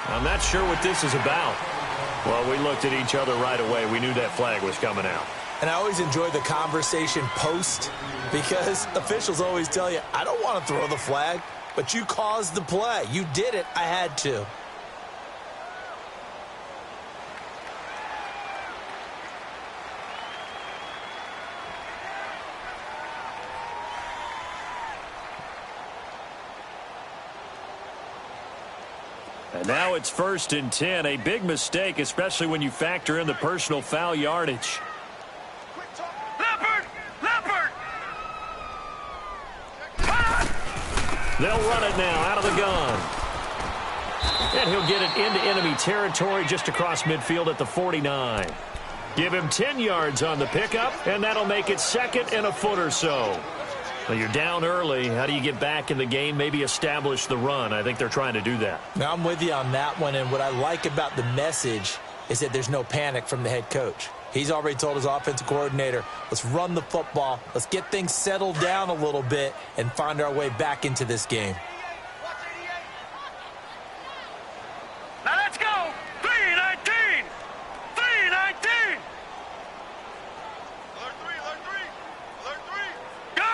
I'm not sure what this is about. Well, we looked at each other right away. We knew that flag was coming out. And I always enjoy the conversation post because officials always tell you, I don't want to throw the flag, but you caused the play. You did it. I had to. And now it's 1st and 10. A big mistake, especially when you factor in the personal foul yardage. Leopard! They'll run it now out of the gun. And he'll get it into enemy territory just across midfield at the 49. Give him 10 yards on the pickup, and that'll make it 2nd and a foot or so. Well, you're down early. How do you get back in the game, maybe establish the run? I think they're trying to do that. Now, I'm with you on that one, and what I like about the message is that there's no panic from the head coach. He's already told his offensive coordinator, let's run the football, let's get things settled down a little bit and find our way back into this game. Now let's go! 3-19! 3-19! Alert 3! Gun!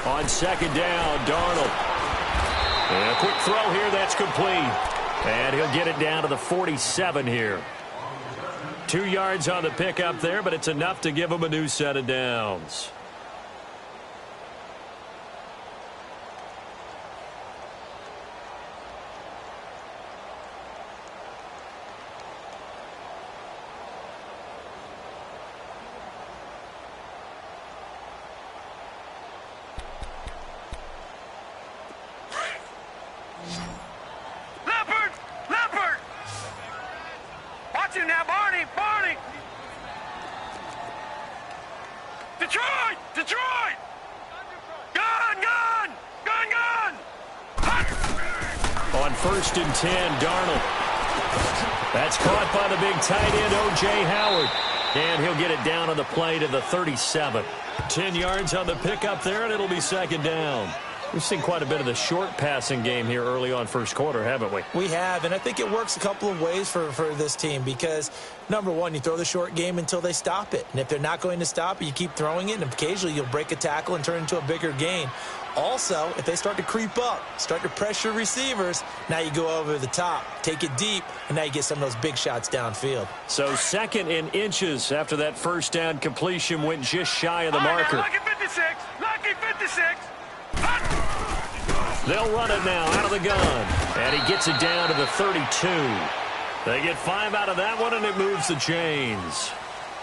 On 2nd down, Darnold. And a quick throw here, that's complete. And he'll get it down to the 47 here. 2 yards on the pickup there, but it's enough to give him a new set of downs. Leopard! Watch him now, Barney! Detroit! Gun! On 1st and 10, Darnold. That's caught by the big tight end, O.J. Howard. And he'll get it down on the play to the 37. 10 yards on the pickup there, and it'll be 2nd down. We've seen quite a bit of the short passing game here early on first quarter, haven't we? We have, and I think it works a couple of ways for this team because, number one, you throw the short game until they stop it. And if they're not going to stop it, you keep throwing it, and occasionally you'll break a tackle and turn it into a bigger gain. Also, if they start to creep up, start to pressure receivers, now you go over the top, take it deep, and now you get some of those big shots downfield. So 2nd and inches after that first down completion went just shy of the marker. Lucky 56! They'll run it now out of the gun. And he gets it down to the 32. They get 5 out of that one, and it moves the chains.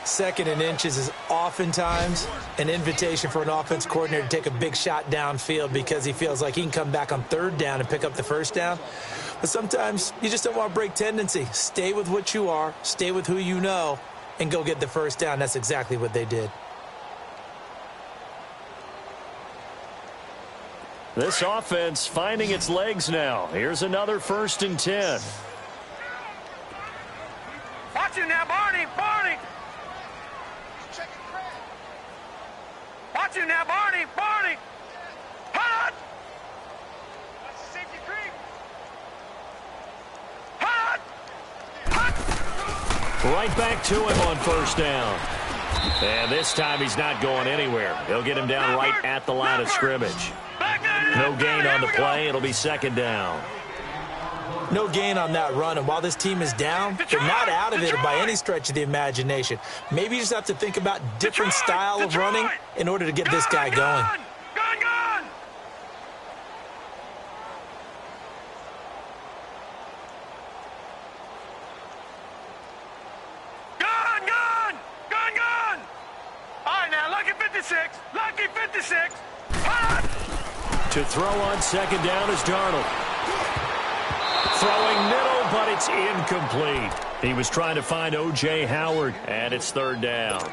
2nd and inches is oftentimes an invitation for an offense coordinator to take a big shot downfield because he feels like he can come back on 3rd down and pick up the 1st down. But sometimes you just don't want to break tendency. Stay with what you are, stay with who you know, and go get the 1st down. That's exactly what they did. This offense finding its legs now. Here's another 1st and 10. Watch him now, Barney! Watch him now, Barney! Hot! Safety creep! Hot! Right back to him on 1st down. And this time he's not going anywhere. They'll get him down right at the line of scrimmage. No gain on the play. It'll be 2nd down. No gain on that run, and while this team is down, they're not out of it by any stretch of the imagination. Maybe you just have to think about different style of running in order to get this guy going. Gun! All right, now, lucky 56! Hot! To throw on 2nd down is Darnold. Throwing middle, but it's incomplete. He was trying to find O.J. Howard, and it's 3rd down.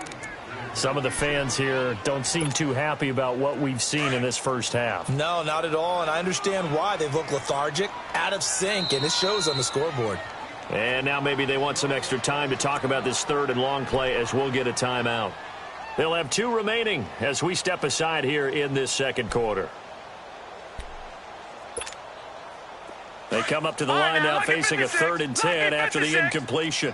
Some of the fans here don't seem too happy about what we've seen in this first half. No, not at all, and I understand why. They've looked lethargic, out of sync, and it shows on the scoreboard. And now maybe they want some extra time to talk about this 3rd and long play as we'll get a timeout. They'll have 2 remaining as we step aside here in this 2nd quarter. They come up to the line now facing a 3rd and 10 after the incompletion.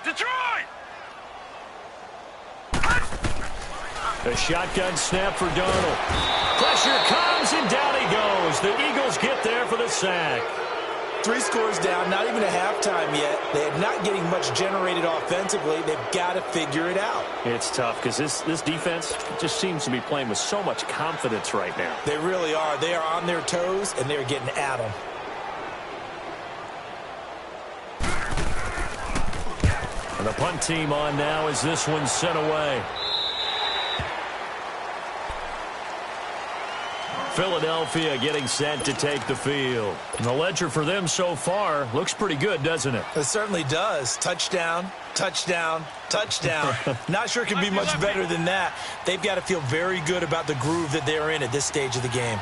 Detroit! A shotgun snap for Darnold. Pressure comes, and down he goes. The Eagles get there for the sack. 3 scores down, not even a halftime yet. They're not getting much generated offensively. They've got to figure it out. It's tough because this defense just seems to be playing with so much confidence right now. They really are. They are on their toes, and they're getting at them. And the punt team on now as this one's sent away. Philadelphia getting set to take the field. And the ledger for them so far looks pretty good, doesn't it? It certainly does. Touchdown, touchdown, touchdown. Not sure it can be much better than that. They've got to feel very good about the groove that they're in at this stage of the game.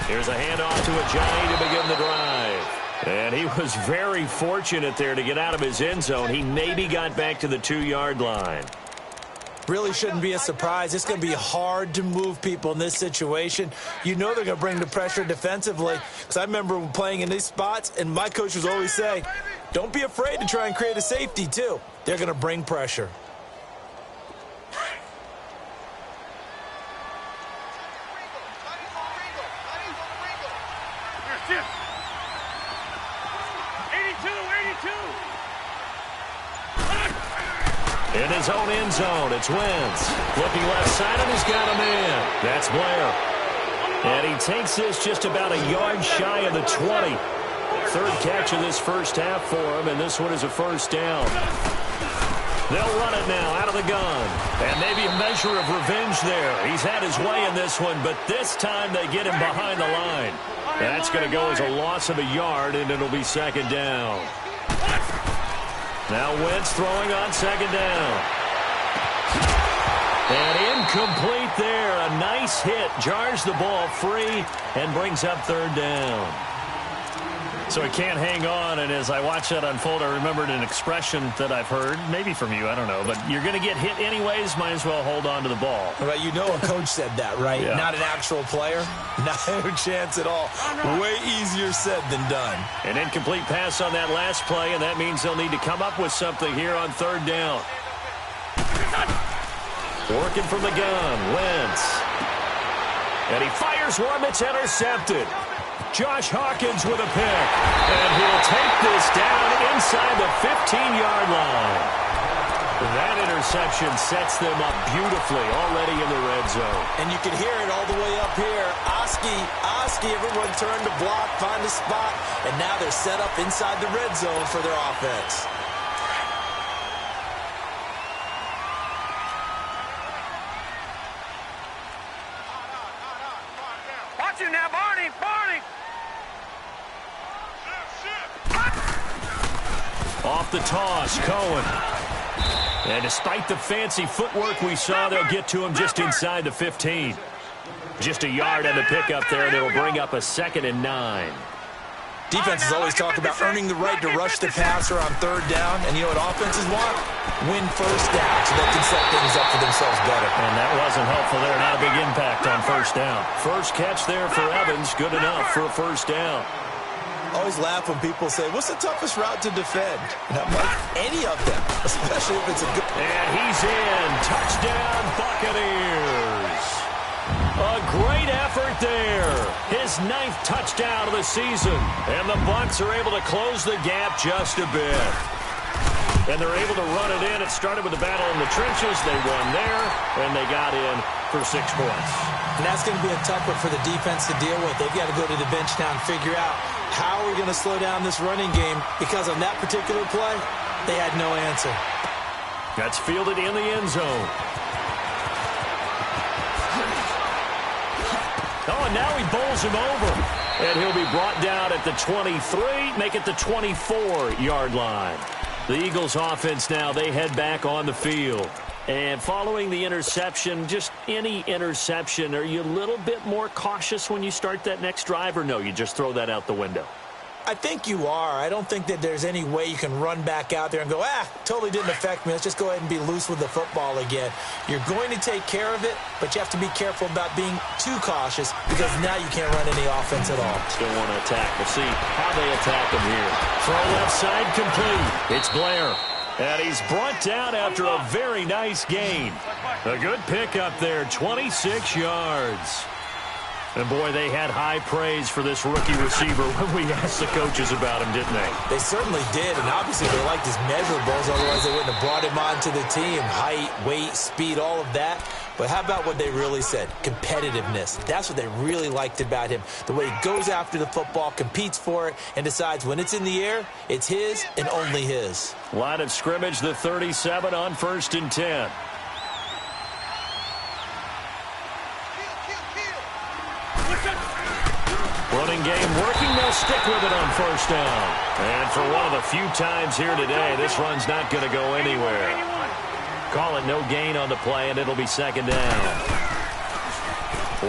Here's a handoff to Ajayi to begin the drive. And he was very fortunate there to get out of his end zone. He maybe got back to the 2-yard line. Really shouldn't be a surprise. It's going to be hard to move people in this situation. You know they're going to bring the pressure defensively. Because I remember playing in these spots, and my coach was always saying, don't be afraid to try and create a safety, too. They're going to bring pressure. In his own end zone, it's Wentz. Looking left side, and he's got him in. That's Blair. And he takes this just about a yard shy of the 20. 3rd catch of this first half for him, and this one is a 1st down. They'll run it now out of the gun. And maybe a measure of revenge there. He's had his way in this one, but this time they get him behind the line. That's going to go as a loss of a yard, and it'll be 2nd down. Now Wentz throwing on 2nd down. And incomplete there. A nice hit. Jars the ball free and brings up 3rd down. So he can't hang on, and as I watch that unfold, I remembered an expression that I've heard, maybe from you, I don't know, but you're going to get hit anyways, might as well hold on to the ball. Right, you know a coach said that, right? Yeah. Not an actual player. No chance at all. Way easier said than done. An incomplete pass on that last play, and that means they'll need to come up with something here on 3rd down. Working from the gun, Wentz. And he fires one that's intercepted. Josh Hawkins with a pick. And he'll take this down inside the 15-yard line. That interception sets them up beautifully already in the red zone. And you can hear it all the way up here. Oski, everyone turned to block, find a spot, and now they're set up inside the red zone for their offense. Watch him now, Barney! Off the toss, Cohen. And despite the fancy footwork we saw, they'll get to him just inside the 15. Just a yard on the pickup there, and it'll bring up a 2nd and 9. Defenses always talk about earning the right to rush the passer on 3rd down. And you know what offenses want? Win 1st down so they can set things up for themselves better. And that wasn't helpful there. Not a big impact on 1st down. First catch there for Evans. Good enough for a 1st down. Always laugh when people say, what's the toughest route to defend? And I'm like, any of them, especially if it's a good... And he's in. Touchdown, Buccaneers. A great effort there. His 9th touchdown of the season. And the Bucs are able to close the gap just a bit. And they're able to run it in. It started with a battle in the trenches. They won there, and they got in for 6 points. And that's going to be a tough one for the defense to deal with. They've got to go to the bench now and figure out how are we going to slow down this running game, because on that particular play, they had no answer. That's fielded in the end zone. Oh, and now he bowls him over. And he'll be brought down at the 23, make it the 24-yard line. The Eagles offense now, they head back on the field. And following the interception, just any interception, are you a little bit more cautious when you start that next drive, or no, you just throw that out the window? I think you are. I don't think that there's any way you can run back out there and go, totally didn't affect me. Let's just go ahead and be loose with the football again. You're going to take care of it, but you have to be careful about being too cautious because now you can't run any offense at all. Still want to attack. We'll see how they attack him here. Throw left side complete. It's Blair. And he's brought down after a very nice gain. A good pickup there, 26 yards. And, boy, they had high praise for this rookie receiver when we asked the coaches about him, didn't they? They certainly did, and obviously they liked his measurables, otherwise they wouldn't have brought him onto the team. Height, weight, speed, all of that. But how about what they really said? Competitiveness. That's what they really liked about him. The way he goes after the football, competes for it, and decides when it's in the air, it's his and only his. Line of scrimmage, the 37 on 1st and 10. Running game working. They'll stick with it on 1st down. And for one of the few times here today, this run's not going to go anywhere. Call it no gain on the play, and it'll be 2nd down.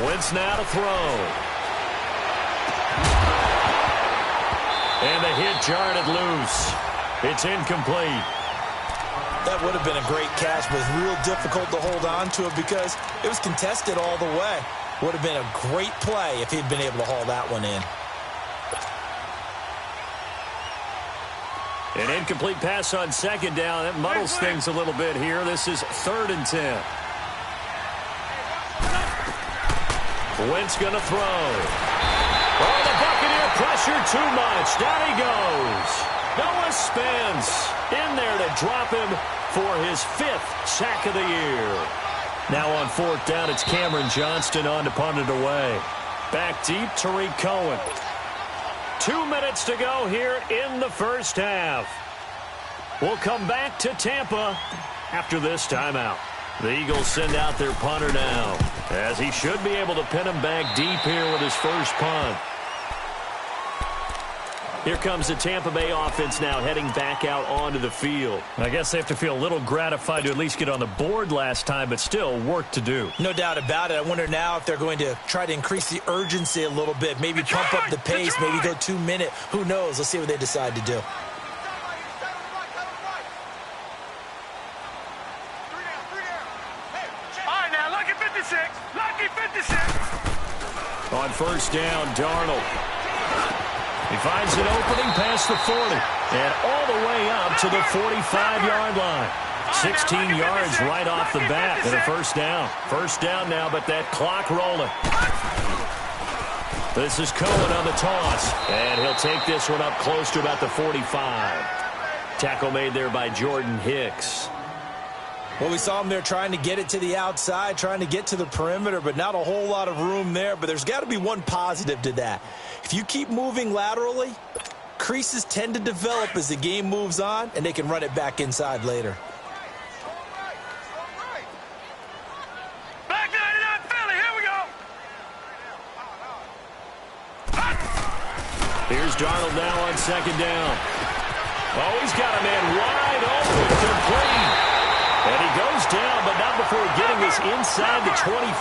Wentz now to throw. And the hit jarred it loose. It's incomplete. That would have been a great catch, but it was real difficult to hold on to it because it was contested all the way. Would have been a great play if he'd been able to haul that one in. An incomplete pass on 2nd down. That muddles things a little bit here. This is 3rd and 10. Wentz going to throw. Oh, the Buccaneer pressure too much. Down he goes. Noah Spence in there to drop him for his 5th sack of the year. Now on 4th down, it's Cameron Johnston on to punt it away. Back deep, Tariq Cohen. 2 minutes to go here in the 1st half. We'll come back to Tampa after this timeout. The Eagles send out their punter now, as he should be able to pin him back deep here with his first punt. Here comes the Tampa Bay offense now heading back out onto the field. I guess they have to feel a little gratified to at least get on the board last time, but still work to do. No doubt about it. I wonder now if they're going to try to increase the urgency a little bit, maybe pump up the pace, maybe go 2 minute. Who knows? Let's see what they decide to do. All right, now, lucky 56. Lucky 56. On 1st down, Darnold. He finds an opening past the 40 and all the way up to the 45-yard line. 16 yards right off the bat and a 1st down. 1st down now, but that clock rolling. This is Cohen on the toss, and he'll take this one up close to about the 45. Tackle made there by Jordan Hicks. Well, we saw him there trying to get it to the outside, trying to get to the perimeter, but not a whole lot of room there. But there's got to be one positive to that. If you keep moving laterally, creases tend to develop as the game moves on, and they can run it back inside later. Back 99 Philly, here we go. Here's Darnold now on 2nd down. Oh, he's got a man wide open, complete. And he goes down, but not before getting this inside the 25.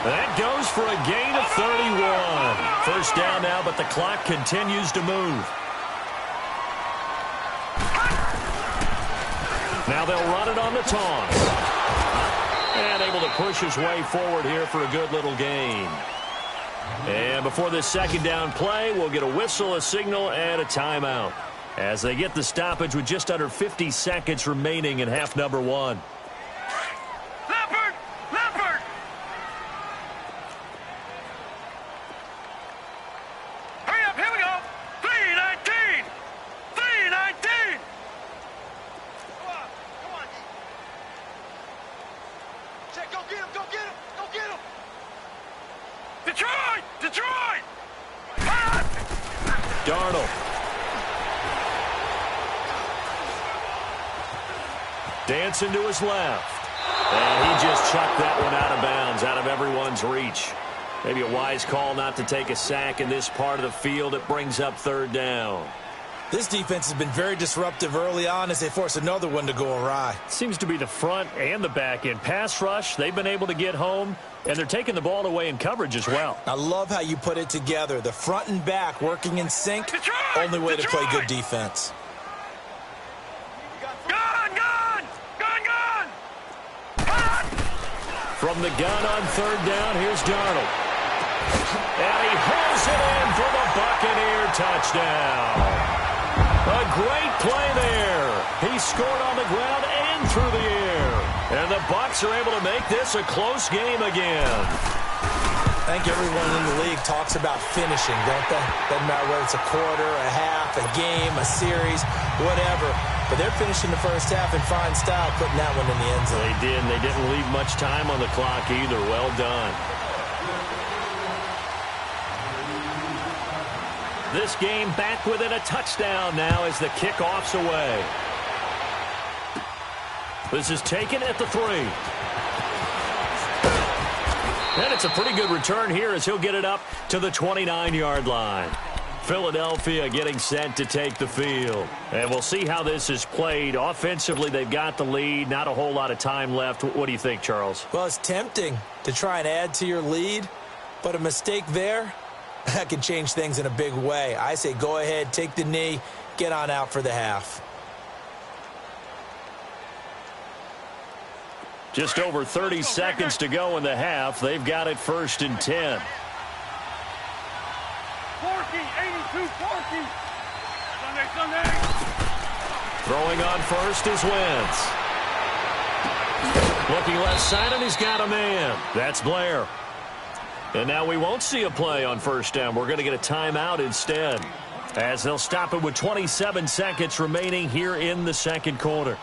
That goes for a gain of 31. 1st down now, but the clock continues to move. Now they'll run it on the toss. And able to push his way forward here for a good little gain. And before this 2nd down play, we'll get a whistle, a signal, and a timeout, as they get the stoppage with just under 50 seconds remaining in half number 1. Leopard! Leopard! Hurry up, here we go! 319! 319! Come on, Check, go get him, go get him, go get him! Detroit! Detroit! Darnold. Dancing to his left. And he just chucked that one out of bounds, out of everyone's reach. Maybe a wise call not to take a sack in this part of the field. It brings up 3rd down. This defense has been very disruptive early on as they force another one to go awry. Seems to be the front and the back end. Pass rush, they've been able to get home, and they're taking the ball away in coverage as well. I love how you put it together. The front and back working in sync. Only way to play good defense. Gun! From the gun on third down, here's Darnold. And he hauls it in for the Buccaneer touchdown. A great play there. He scored on the ground and through the air. And the Bucs are able to make this a close game again. I think everyone in the league talks about finishing, don't they? Doesn't matter whether it's a quarter, a half, a game, a series, whatever. But they're finishing the first half in fine style, putting that one in the end zone. They did, and they didn't leave much time on the clock either. Well done. This game back within a touchdown now as the kickoff's away. This is taken at the 3. And it's a pretty good return here as he'll get it up to the 29-yard line. Philadelphia getting set to take the field. And we'll see how this is played. Offensively, they've got the lead. Not a whole lot of time left. What do you think, Charles? Well, it's tempting to try and add to your lead, but a mistake there, that can change things in a big way. I say go ahead, take the knee, get on out for the half. Just over 30 seconds to go in the half. They've got it 1st and 10. 82, 40. Sunday. Throwing on first is Wentz. Looking left side, and he's got a man. That's Blair. And now we won't see a play on first down. We're going to get a timeout instead, as they'll stop it with 27 seconds remaining here in the second quarter.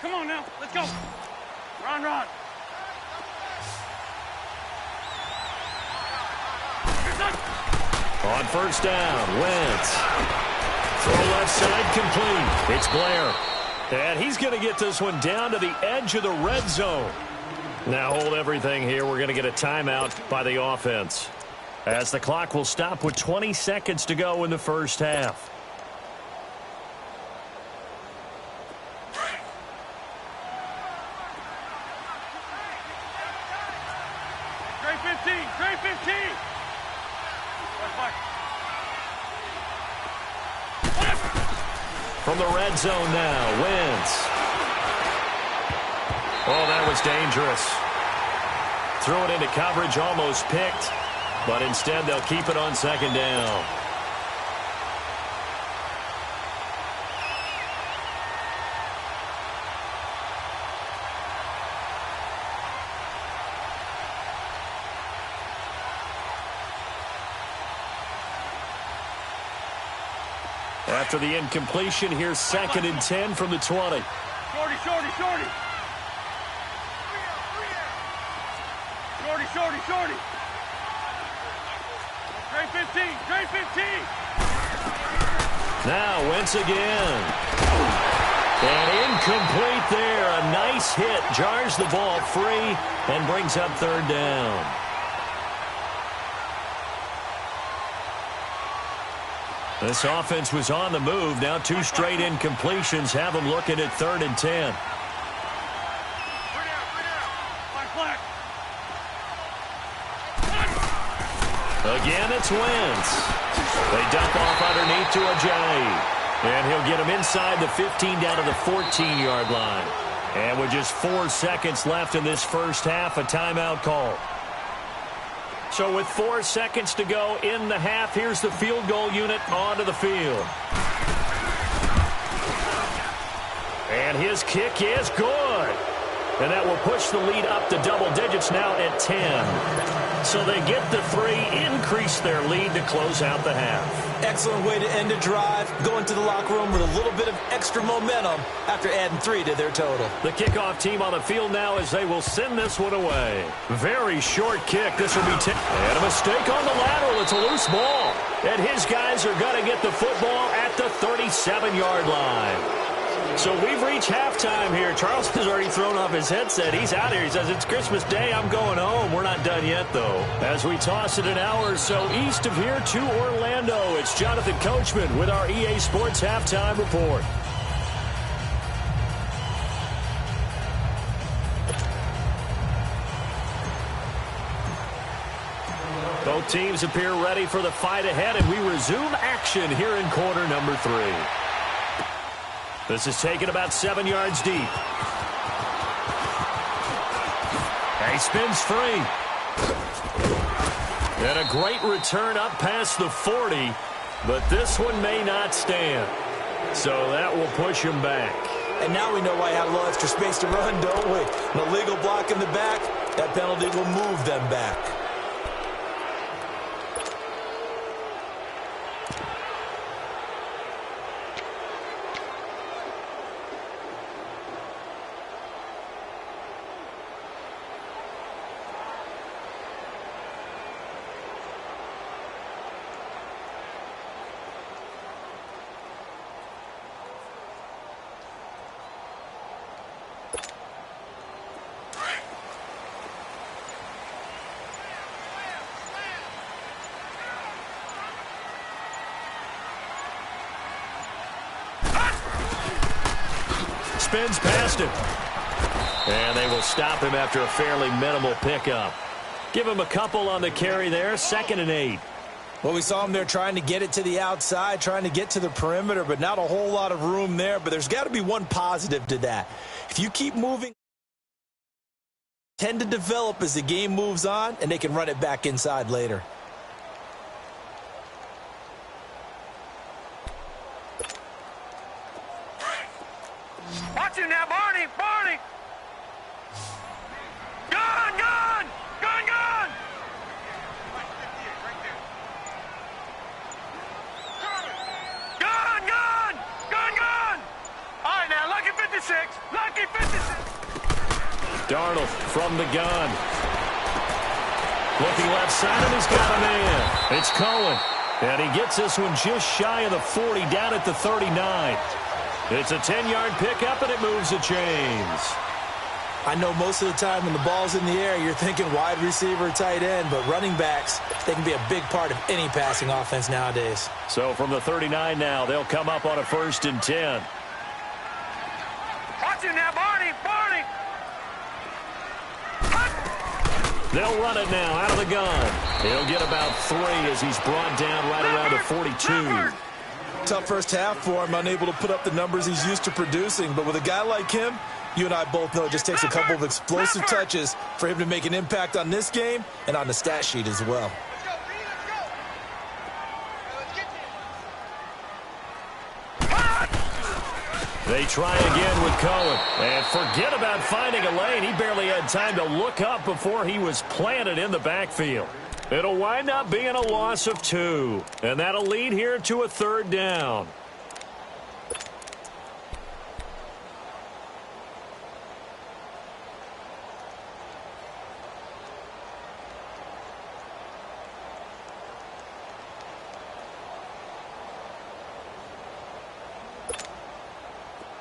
Come on now. Let's go. Run. On first down, Wentz. Throw left side complete. It's Blair. And he's going to get this one down to the edge of the red zone. Now hold everything here. We're going to get a timeout by the offense, as the clock will stop with 20 seconds to go in the first half. Trey 15. From the red zone now, Wentz. Oh, that was dangerous. Threw it into coverage, almost picked, but instead they'll keep it on second down. After the incompletion, here's 2nd and 10 from the 20. Shorty. Trey 15. Now Wentz again. And incomplete there. A nice hit. Jars the ball free and brings up 3rd down. This offense was on the move. Now 2 straight incompletions have them looking at 3rd and 10. Again, it's Wentz. They dump off underneath to Ajayi. And he'll get him inside the 15 down to the 14-yard line. And with just 4 seconds left in this first half, a timeout call. So with 4 seconds to go in the half, here's the field goal unit onto the field. And his kick is good. And that will push the lead up to double digits now at 10. So they get the 3, increase their lead to close out the half. Excellent way to end a drive, going to the locker room with a little bit of extra momentum after adding 3 to their total. The kickoff team on the field now as they will send this one away. Very short kick. This will be and a mistake on the lateral. It's a loose ball. And his guys are going to get the football at the 37-yard line. So we've reached halftime here. Charles has already thrown off his headset. He's out here. He says, it's Christmas Day. I'm going home. We're not done yet, though. As we toss it an hour or so east of here to Orlando, it's Jonathan Coachman with our EA Sports Halftime Report. Both teams appear ready for the fight ahead, and we resume action here in quarter number 3. This is taken about 7 yards deep. He spins free. And a great return up past the 40, but this one may not stand. So that will push him back. And now we know why he had a little extra space to run, don't we? An illegal block in the back, that penalty will move them back. Spins past him. And they will stop him after a fairly minimal pickup. Give him a couple on the carry there. 2nd and 8. Well, we saw him there trying to get it to the outside, trying to get to the perimeter, but not a whole lot of room there. But there's got to be one positive to that. If you keep moving, tend to develop as the game moves on, and they can run it back inside later. Watch him now, Barney! Barney! Gun! Gun! Gun! Gun! Gun! Gun! Gun! Gun! All right, now, lucky 56! Lucky 56! Darnold from the gun. Looking left side, and he's got a man. It's Cohen. And he gets this one just shy of the 40, down at the 39. It's a 10-yard pickup, and it moves the chains. I know most of the time when the ball's in the air, you're thinking wide receiver, tight end, but running backs, they can be a big part of any passing offense nowadays. So from the 39 now, they'll come up on a 1st and 10. Watch him now, Barney! Barney! They'll run it now out of the gun. He'll get about 3 as he's brought down right around the 42. Tough first half for him, unable to put up the numbers he's used to producing. But with a guy like him, you and I both know it just takes a couple of explosive touches for him to make an impact on this game and on the stat sheet as well. They try again with Cohen. And forget about finding a lane. He barely had time to look up before he was planted in the backfield. It'll wind up being a loss of 2. And that'll lead here to a 3rd down.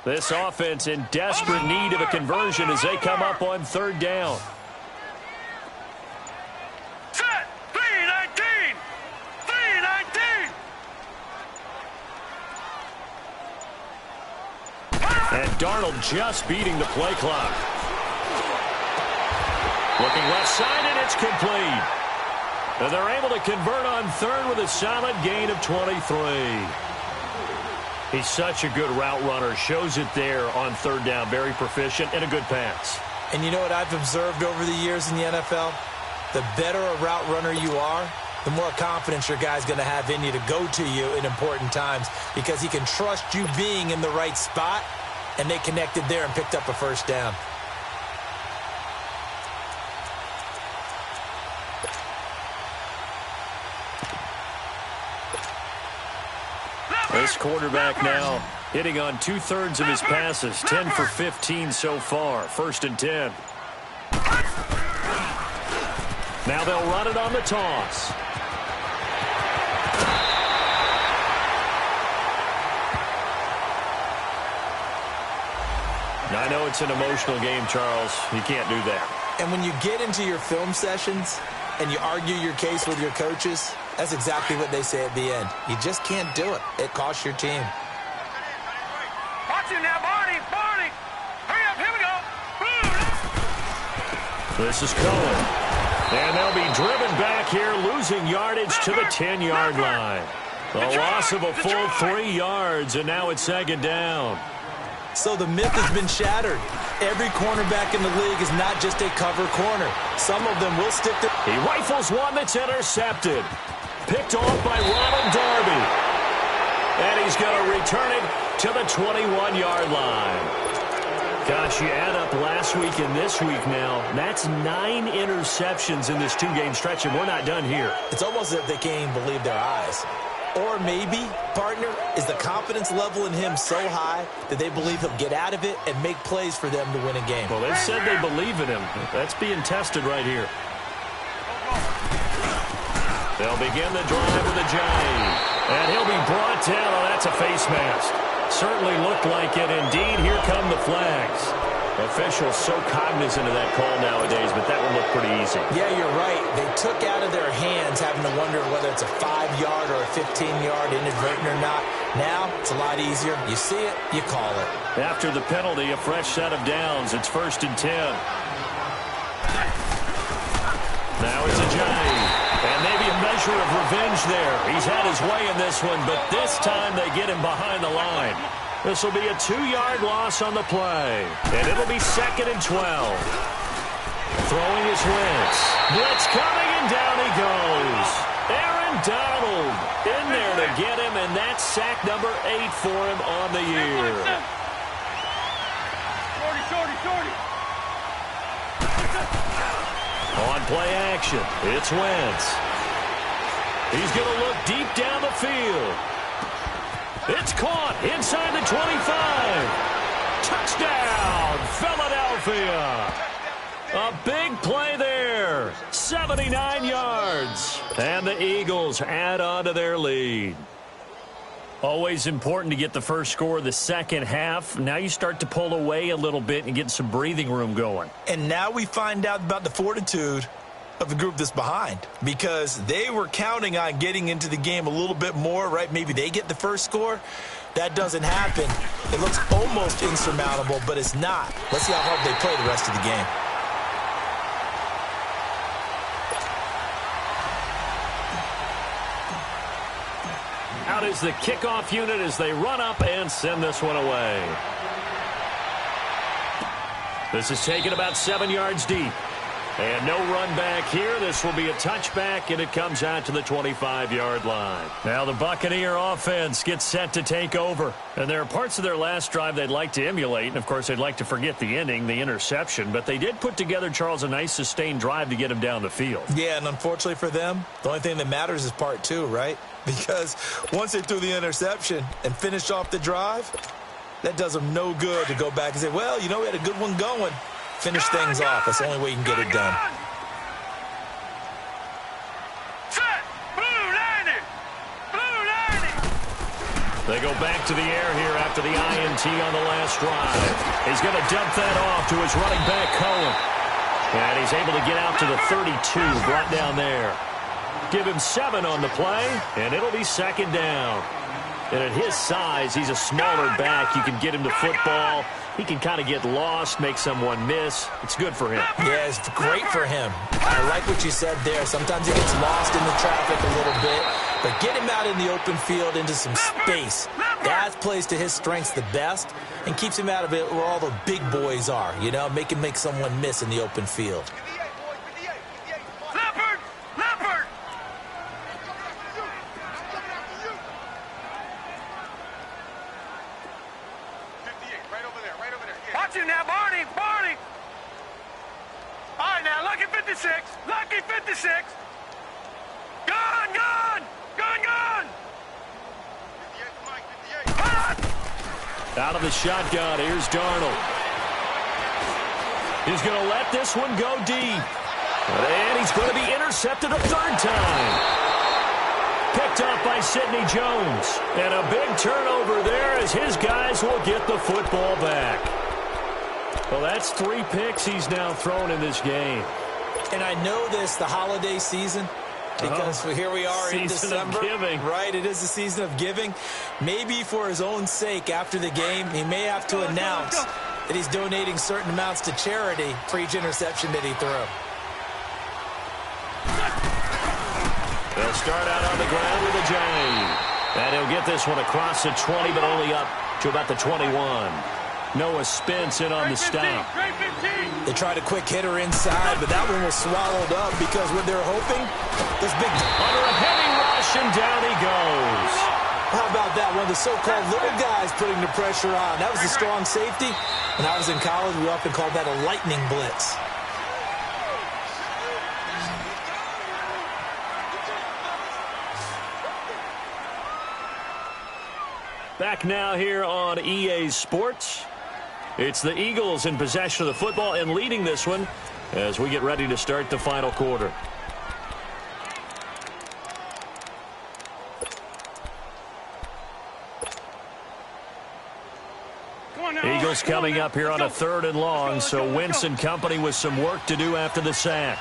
This offense in desperate need of a conversion as they come up on 3rd down. Set! 3-19! 3-19! And Darnold just beating the play clock. Looking left side, and it's complete. And they're able to convert on 3rd with a solid gain of 23. He's such a good route runner. Shows it there on 3rd down. Very proficient and a good pass. And you know what I've observed over the years in the NFL? The better a route runner you are, the more confidence your guy's going to have in you to go to you in important times because he can trust you being in the right spot, and they connected there and picked up a 1st down. This quarterback now hitting on 2/3 of his passes, 10 for 15 so far. 1st and 10. Now they'll run it on the toss. I know it's an emotional game, Charles. You can't do that. And when you get into your film sessions and you argue your case with your coaches, that's exactly what they say at the end. You just can't do it. It costs your team. Watch it now, Barney. Barney. Hurry up. Here we go. This is Cohen. And they'll be driven back here, losing yardage to the 10-yard line. The loss of a full 3 yards, and now it's 2nd down. So the myth has been shattered. Every cornerback in the league is not just a cover corner. Some of them will stick to... He rifles one that's intercepted. Picked off by Ronald Darby. And he's going to return it to the 21-yard line. Gosh, you add up last week and this week now. That's 9 interceptions in this 2-game stretch, and we're not done here. It's almost as if they can't even believe their eyes. Or maybe, partner, is the confidence level in him so high that they believe he'll get out of it and make plays for them to win a game. Well, they said they believe in him. That's being tested right here. They'll begin the drive with a jive. And he'll be brought down. Oh, that's a face mask. Certainly looked like it. Indeed, here come the flags. Officials so cognizant of that call nowadays, but that would look pretty easy. Yeah, you're right. They took out of their hands having to wonder whether it's a 5-yard or a 15-yard inadvertent or not. Now, it's a lot easier. You see it, you call it. After the penalty, a fresh set of downs. It's 1st and 10. Now it's a jive. And maybe a measure of revenge there. He's had his way in this one, but this time they get him behind the line. This will be a 2-yard loss on the play. And it'll be 2nd and 12. Throwing his Wentz. Blitz coming, and down he goes. Aaron Donald in there to get him, and that's sack number 8 for him on the year. Shorty. On play action, it's Wentz. He's going to look deep down the field. It's caught inside the 25. Touchdown, Philadelphia. A big play there. 79 yards. And the Eagles add on to their lead. Always important to get the first score of the second half. Now you start to pull away a little bit and get some breathing room going. And now we find out about the fortitude of the group that's behind, because they were counting on getting into the game a little bit more, right? Maybe they get the first score. That doesn't happen. It looks almost insurmountable, but it's not. Let's see how hard they play the rest of the game. Out is the kickoff unit as they run up and send this one away. This is taken about 7 yards deep. And no run back here. This will be a touchback, and it comes out to the 25-yard line. Now the Buccaneer offense gets set to take over. And there are parts of their last drive they'd like to emulate. And, of course, they'd like to forget the ending, the interception. But they did put together, Charles, a nice sustained drive to get him down the field. Yeah, and unfortunately for them, the only thing that matters is part 2, right? Because once they threw the interception and finished off the drive, that does them no good to go back and say, well, you know, we had a good one going. Finish things off. That's the only way you can get it done. They go back to the air here after the INT on the last drive. He's going to dump that off to his running back, Cohen. And he's able to get out to the 32, brought down there. Give him 7 on the play, and it'll be 2nd down. And at his size, he's a smaller back. You can get him the football. He can kind of get lost, make someone miss. It's good for him. Yeah, it's great for him. I like what you said there. Sometimes he gets lost in the traffic a little bit, but get him out in the open field into some space. That plays to his strengths the best and keeps him out of it where all the big boys are, you know, make him make someone miss in the open field. Watch him now, Barney! Barney! All right, now, lucky 56! Lucky 56! Gun! Gun! Gun! Gun! Out of the shotgun, here's Darnold. He's going to let this one go deep. And he's going to be intercepted a third time. Picked up by Sidney Jones. And a big turnover there as his guys will get the football back. Well, that's 3 picks he's now thrown in this game. And I know this, the holiday season, because here we are in December. Season of giving. Right, it is the season of giving. Maybe for his own sake after the game, he may have to announce that he's donating certain amounts to charity for each interception that he threw. They'll start out on the ground with a Giant. And he'll get this one across the 20, but only up to about the 21. Noah Spence in on the stop. They tried a quick hitter inside, but that one was swallowed up because what they're hoping, this big... Under a heavy rush, and down he goes. How about that? One of the so-called little guys putting the pressure on. That was a strong safety. When I was in college, we often called that a lightning blitz. Back now here on EA Sports. It's the Eagles in possession of the football and leading this one as we get ready to start the final quarter. Eagles coming up here on a 3rd and long, so Wentz and company with some work to do after the sack.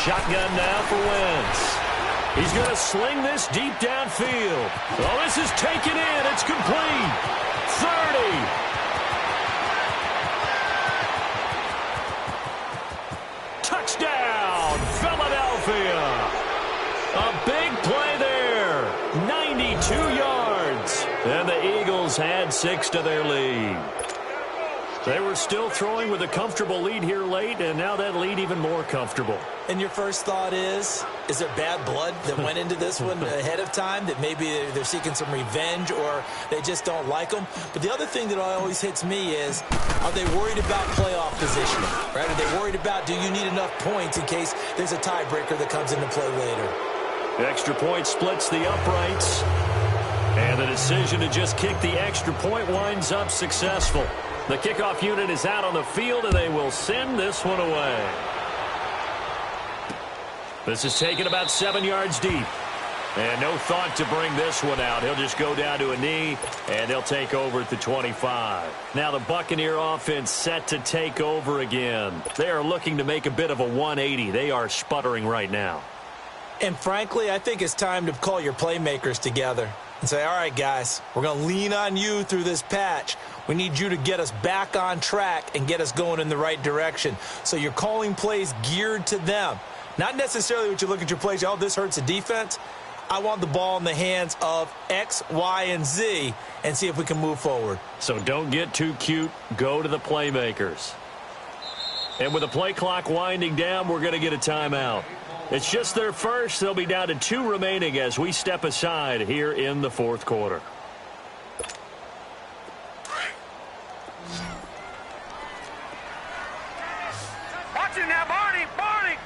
Shotgun now for Wentz. He's going to sling this deep downfield. Oh, this is taken in. It's complete. 30. Touchdown, Philadelphia. A big play there. 92 yards. And the Eagles had 6 to their lead. They were still throwing with a comfortable lead here late, and now that lead even more comfortable. And your first thought is there bad blood that went into this one ahead of time, that maybe they're seeking some revenge or they just don't like them? But the other thing that always hits me is, are they worried about playoff positioning? Right? Are they worried about, do you need enough points in case there's a tiebreaker that comes into play later? Extra point splits the uprights, and the decision to just kick the extra point winds up successful. The kickoff unit is out on the field, and they will send this one away. This is taken about 7 yards deep. And no thought to bring this one out. He'll just go down to a knee, and they'll take over at the 25. Now the Buccaneer offense set to take over again. They are looking to make a bit of a 180. They are sputtering right now. And frankly, I think it's time to call your playmakers together and say, all right, guys, we're going to lean on you through this patch. We need you to get us back on track and get us going in the right direction. So you're calling plays geared to them. Not necessarily what you look at your plays, oh, this hurts the defense. I want the ball in the hands of X, Y, and Z and see if we can move forward. So don't get too cute. Go to the playmakers. And with the play clock winding down, we're going to get a timeout. It's just their first. They'll be down to 2 remaining as we step aside here in the 4th quarter. Watch it now, Barney, Barney.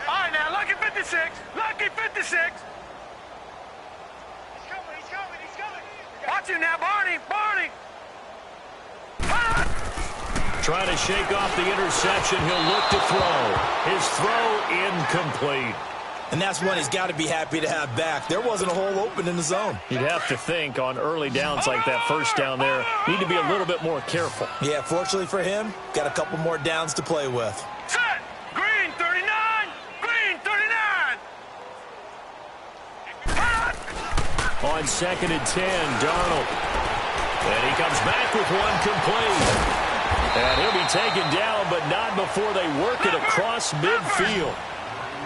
All right, now, lucky 56, lucky 56. He's coming. Watch it now, Barney, Barney. Trying to shake off the interception. He'll look to throw. His throw incomplete. And that's one he's got to be happy to have back. There wasn't a hole open in the zone. You'd have to think on early downs like that first down there, need to be a little bit more careful. Yeah, fortunately for him, got a couple more downs to play with. Set. Green 39. Green 39. On 2nd and 10, Darnold. And he comes back with one complete. And he'll be taken down, but not before they work it across midfield.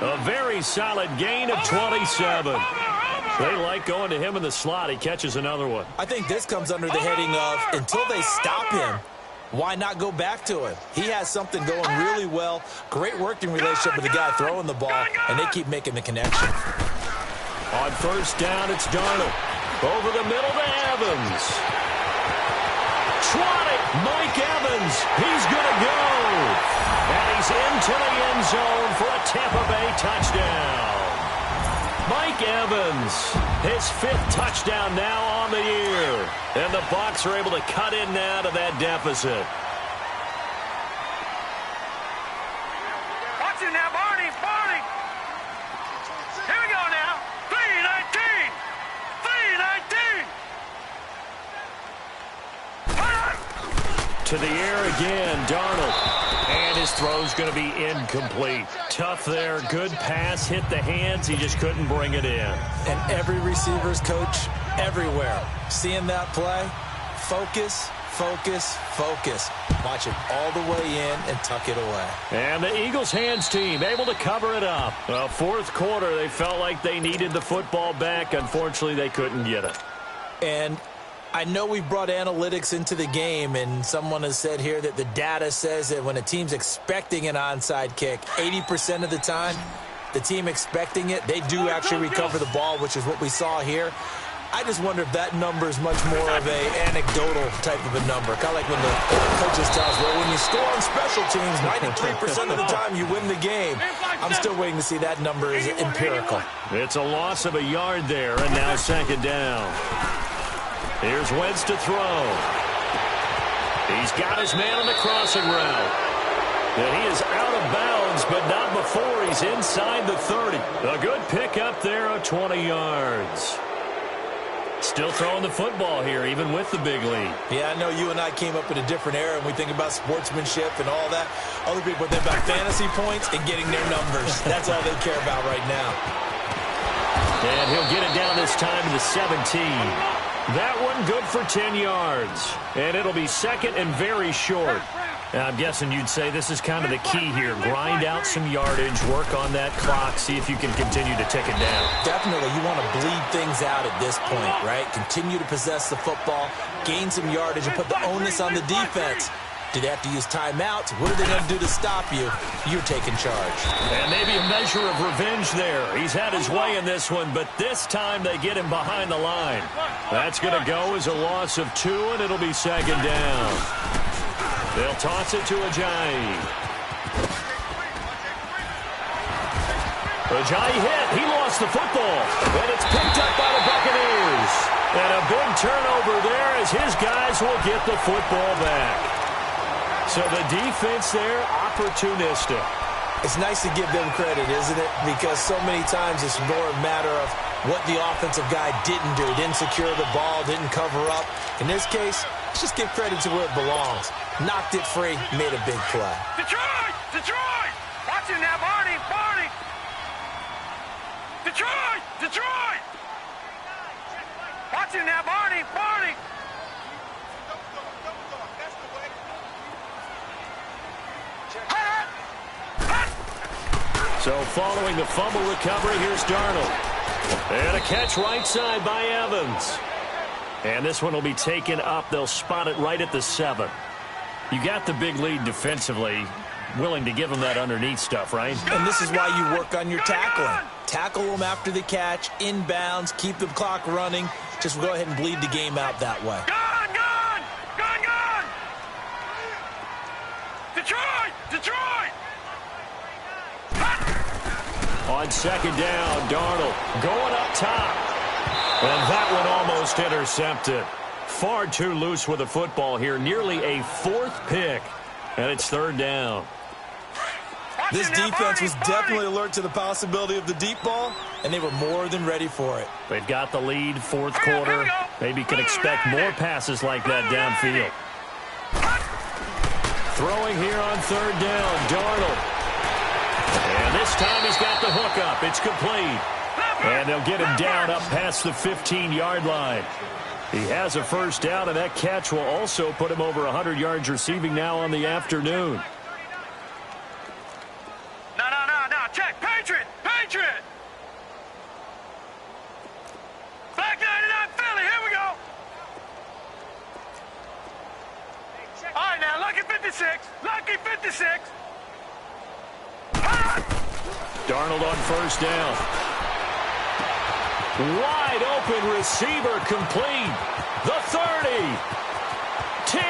A very solid gain of 27. They like going to him in the slot. He catches another one. I think this comes under the heading of, until they stop him, why not go back to him? He has something going really well. Great working relationship with the guy throwing the ball, and they keep making the connection. On 1st down, it's Darnold. Over the middle to Evans. Mike Evans, he's going to go. And he's into the end zone for a Tampa Bay touchdown. Mike Evans, his 5th touchdown now on the year. And the Bucs are able to cut in now to that deficit. Watch it now, Barney. Barney. Here we go now. 3-19. 3-19. To the air again, Darnold. And his throw's going to be incomplete. Tough there. Good pass. Hit the hands. He just couldn't bring it in. And every receiver's coach everywhere. Seeing that play, focus, focus, focus. Watch it all the way in and tuck it away. And the Eagles hands team able to cover it up. Well, 4th quarter, they felt like they needed the football back. Unfortunately, they couldn't get it. And I know we brought analytics into the game, and someone has said here that the data says that when a team's expecting an onside kick, 80% of the time, the team expecting it, they do actually recover the ball, which is what we saw here. I just wonder if that number is much more of a anecdotal type of a number. Kind of like when the coaches tell us, well, when you score on special teams, 93% of the time you win the game. I'm still waiting to see that number is empirical. It's a loss of a yard there, and now 2nd down. Here's Wentz to throw. He's got his man on the crossing route. And he is out of bounds, but not before he's inside the 30. A good pickup there of 20 yards. Still throwing the football here, even with the big lead. Yeah, I know you and I came up in a different era, and we think about sportsmanship and all that. Other people think about fantasy points and getting their numbers. That's all they care about right now. And he'll get it down this time to the 17. That one good for 10 yards. And it'll be 2nd and very short. Now, I'm guessing you'd say this is kind of the key here. Grind out some yardage, work on that clock, see if you can continue to tick it down. Definitely. You want to bleed things out at this point, right? Continue to possess the football, gain some yardage, and put the onus on the defense. Do they have to use timeouts? What are they going to do to stop you? You're taking charge. And maybe a measure of revenge there. He's had his way in this one, but this time they get him behind the line. That's going to go as a loss of 2, and it'll be 2nd down. They'll toss it to Ajayi. Ajayi hit. He lost the football, and it's picked up by the Buccaneers. And a big turnover there as his guys will get the football back. So the defense there, opportunistic. It's nice to give them credit, isn't it? Because so many times it's more a matter of what the offensive guy didn't do. Didn't secure the ball, didn't cover up. In this case, let's just give credit to where it belongs. Knocked it free, made a big play. Detroit! Detroit! Watch it now, Barney! Barney! Detroit! Detroit! Watch it now, Barney! Barney! So following the fumble recovery, here's Darnold. And a catch right side by Evans. And this one will be taken up. They'll spot it right at the 7. You got the big lead defensively. Willing to give them that underneath stuff, right? And this is why you work on your tackling. Tackle them after the catch, inbounds, keep the clock running. Just go ahead and bleed the game out that way. Gone! Gone! Gone! Gone! Detroit! Detroit! On 2nd down, Darnold going up top. And that one almost intercepted. Far too loose with the football here. Nearly a 4th pick. And it's 3rd down. This defense was definitely alert to the possibility of the deep ball, and they were more than ready for it. They've got the lead, 4th quarter. Maybe can expect more passes like that downfield. Throwing here on 3rd down, Darnold. And this time he's got the hook up. It's complete. And they'll get him down up past the 15-yard line. He has a 1st down, and that catch will also put him over 100 yards receiving now on the afternoon. No. Check. Patriot. Patriot. Black 99 Philly. Here we go. All right, now. Lucky 56. Lucky 56. Darnold on 1st down. Wide open receiver complete. The 30. 10.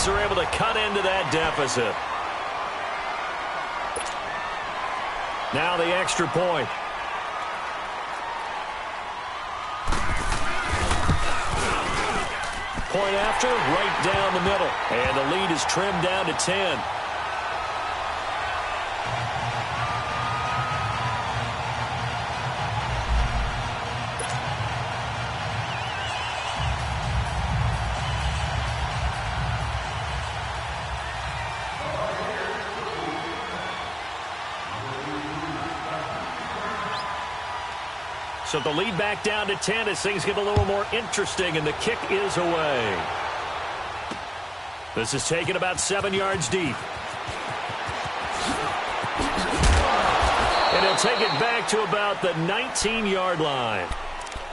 Eagles are able to cut into that deficit. Now the extra point. Point after, right down the middle. And the lead is trimmed down to 10. So the lead back down to 10 as things get a little more interesting, and the kick is away. This is taken about 7 yards deep. And he'll take it back to about the 19-yard line.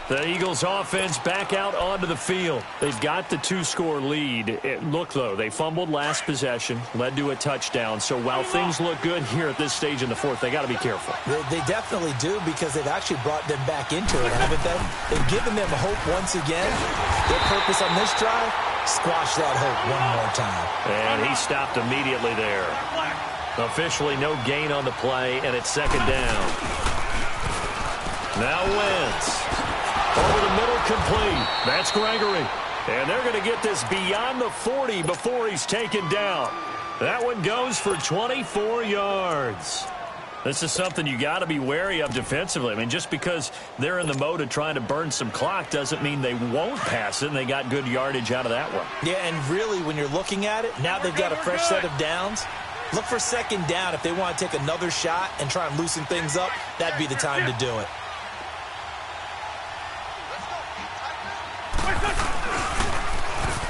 The Eagles offense back out onto the field. They've got the 2-score lead. Look, though, they fumbled last possession, led to a touchdown. So while things look good here at this stage in the fourth, they got to be careful. They definitely do, because they've actually brought them back into it, haven't they? They've given them hope once again. Their purpose on this drive, squash that hope one more time. And he stopped immediately there. Officially no gain on the play, and it's second down. Now Wentz. Over the middle, complete. That's Gregory. And they're going to get this beyond the 40 before he's taken down. That one goes for 24 yards. This is something you got to be wary of defensively. I mean, just because they're in the mode of trying to burn some clock doesn't mean they won't pass it, and they got good yardage out of that one. Yeah, and really, when you're looking at it, now they've got a fresh set of downs. Look for second down. If they want to take another shot and try and loosen things up, that'd be the time to do it.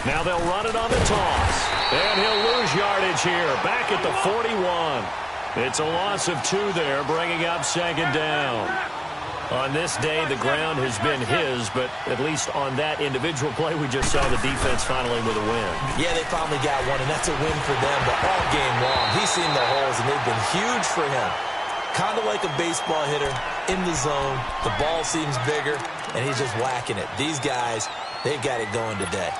Now they'll run it on the toss. And he'll lose yardage here. Back at the 41. It's a loss of 2 there, bringing up second down. On this day, the ground has been his, but at least on that individual play, we just saw the defense finally with a win. Yeah, they finally got one, and that's a win for them. But all game long, he's seen the holes, and they've been huge for him. Kind of like a baseball hitter in the zone. The ball seems bigger, and he's just whacking it. These guys, they've got it going today.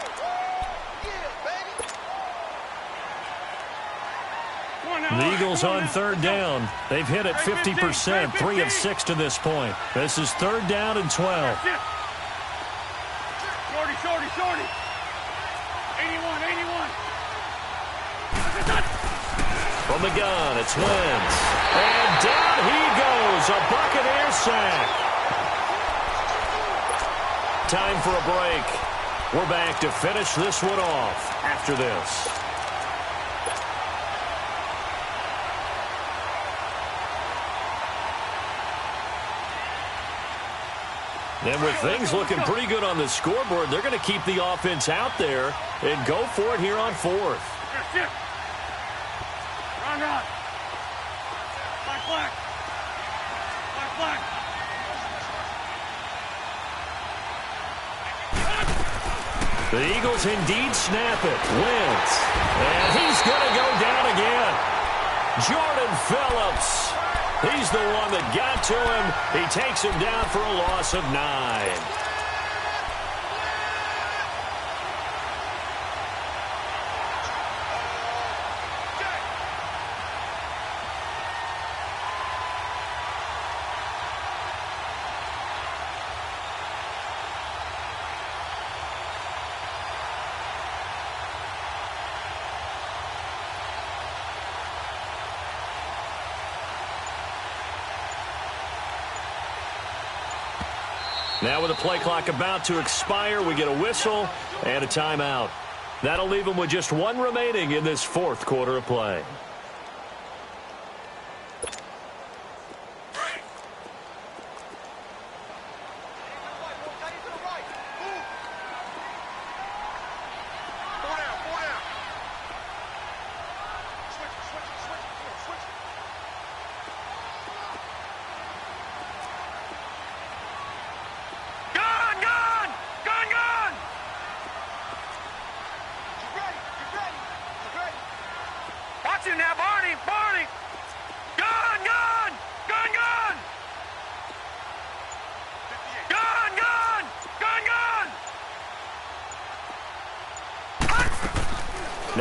The Eagles on third down. They've hit it 50%, 3 of 6 to this point. This is third down and 12. Shorty. 81. From the gun, it's Wentz. And down he goes, a Buccaneer sack. Time for a break. We're back to finish this one off after this. And with things looking pretty good on the scoreboard, they're going to keep the offense out there and go for it here on fourth. Run. Black. The Eagles indeed snap it. Wentz. And he's going to go down again. Jordan Phillips. He's the one that got to him. He takes him down for a loss of 9. Now with the play clock about to expire, we get a whistle and a timeout. That'll leave them with just 1 remaining in this fourth quarter of play.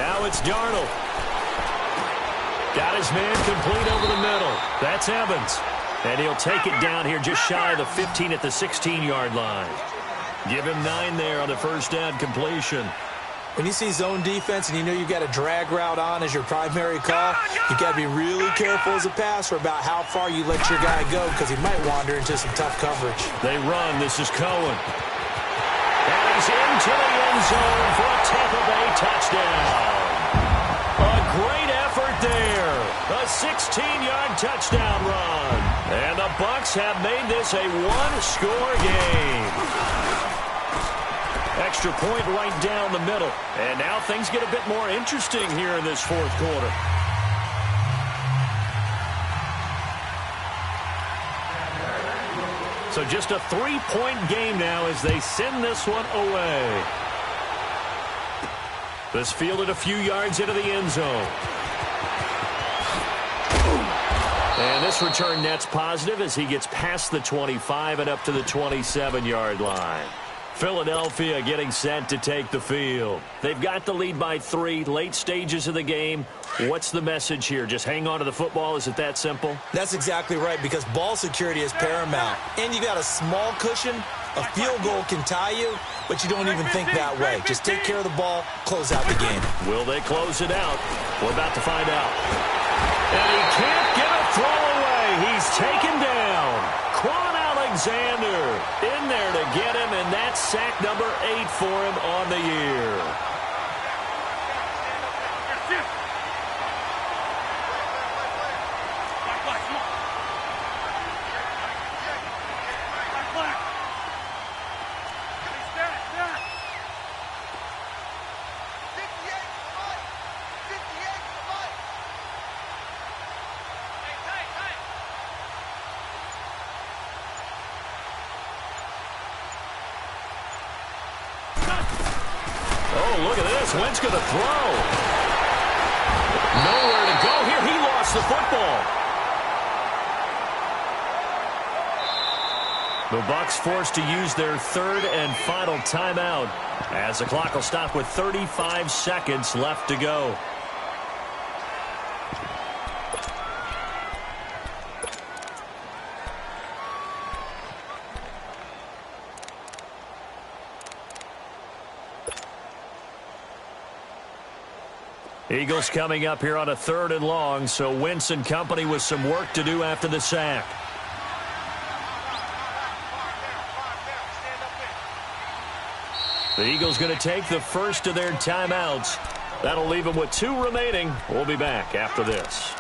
Now it's Darnold. Got his man complete over the middle. That's Evans. And he'll take it down here just shy of the 15 at the 16-yard line. Give him 9 there on the first down completion. When you see zone defense and you know you've got a drag route on as your primary call, you've got to be really careful as a passer about how far you let your guy go because he might wander into some tough coverage. They run. This is Cohen. And he's into the end zone for a Tampa Bay touchdown. A great effort there. A 16-yard touchdown run. And the Bucs have made this a one-score game. Extra point right down the middle. And now things get a bit more interesting here in this fourth quarter. So just a 3-point game now as they send this one away. This fielded a few yards into the end zone. And this return net's positive as he gets past the 25 and up to the 27-yard line. Philadelphia getting set to take the field. They've got the lead by 3, late stages of the game. What's the message here? Just hang on to the football? Is it that simple? That's exactly right, because ball security is paramount. And you got a small cushion. A field goal can tie you, but you don't even think that way. Just take care of the ball, close out the game. Will they close it out? We're about to find out. And he can't get a throw away. He's taken down. Alexander in there to get him, and that's sack number 8 for him on the year. Look at this. Wentz going to throw. Nowhere to go here. He lost the football. The Bucs forced to use their third and final timeout as the clock will stop with 35 seconds left to go. Eagles coming up here on a 3rd and long, so Wentz and company with some work to do after the sack. The Eagles going to take the first of their timeouts. That'll leave them with 2 remaining. We'll be back after this.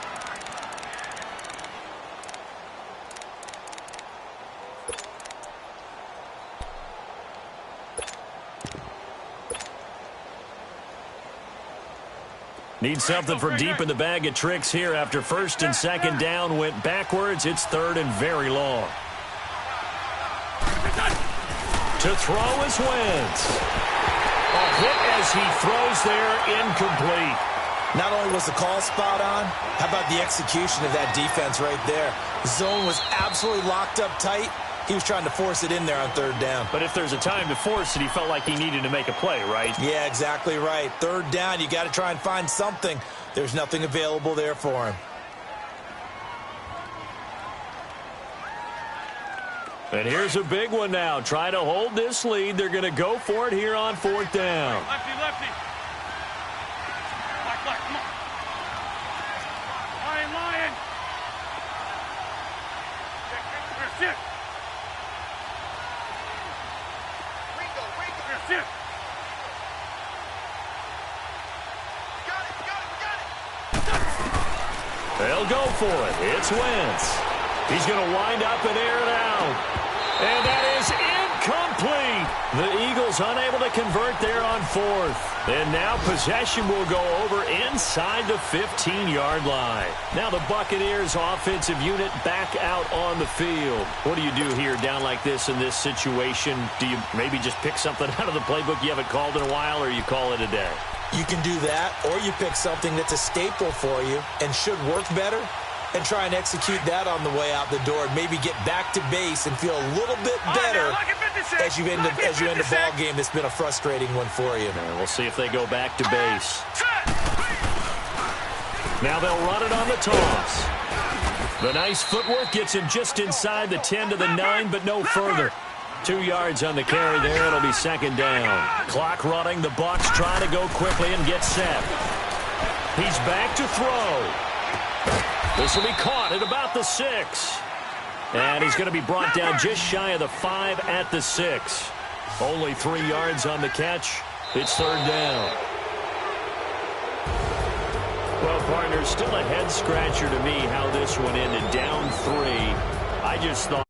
Need something for deep in the bag of tricks here after 1st and 2nd down went backwards. It's 3rd and very long. To throw is Wentz. A hit as he throws there, incomplete. Not only was the call spot on, how about the execution of that defense right there? The zone was absolutely locked up tight. He was trying to force it in there on 3rd down. But if there's a time to force it, he felt like he needed to make a play, right? Yeah, exactly right. 3rd down, you got to try and find something. There's nothing available there for him. And here's a big one now. Trying to hold this lead. They're going to go for it here on 4th down. Lefty, lefty. Black, black, come on. Lion, lion. Shift. Shift. They'll go for it. It's Wentz. He's going to wind up and air it out. And that is incomplete. The Eagles unable to convert there on 4th. And now possession will go over inside the 15-yard line. Now the Buccaneers offensive unit back out on the field. What do you do here down like this in this situation? Do you maybe just pick something out of the playbook you haven't called in a while, or you call it a day? You can do that, or you pick something that's a staple for you and should work better and try and execute that on the way out the door and maybe get back to base and feel a little bit better as you end a ball game that's been a frustrating one for you. And we'll see if they go back to base. Now they'll run it on the toss. The nice footwork gets him just inside the 10 to the 9, but no further. 2 yards on the carry there. It'll be second down. Clock running. The Bucs try to go quickly and get set. He's back to throw. This will be caught at about the 6. And he's going to be brought down just shy of the 5 at the 6. Only 3 yards on the catch. It's third down. Well, partner, still a head-scratcher to me how this one ended down 3. I just thought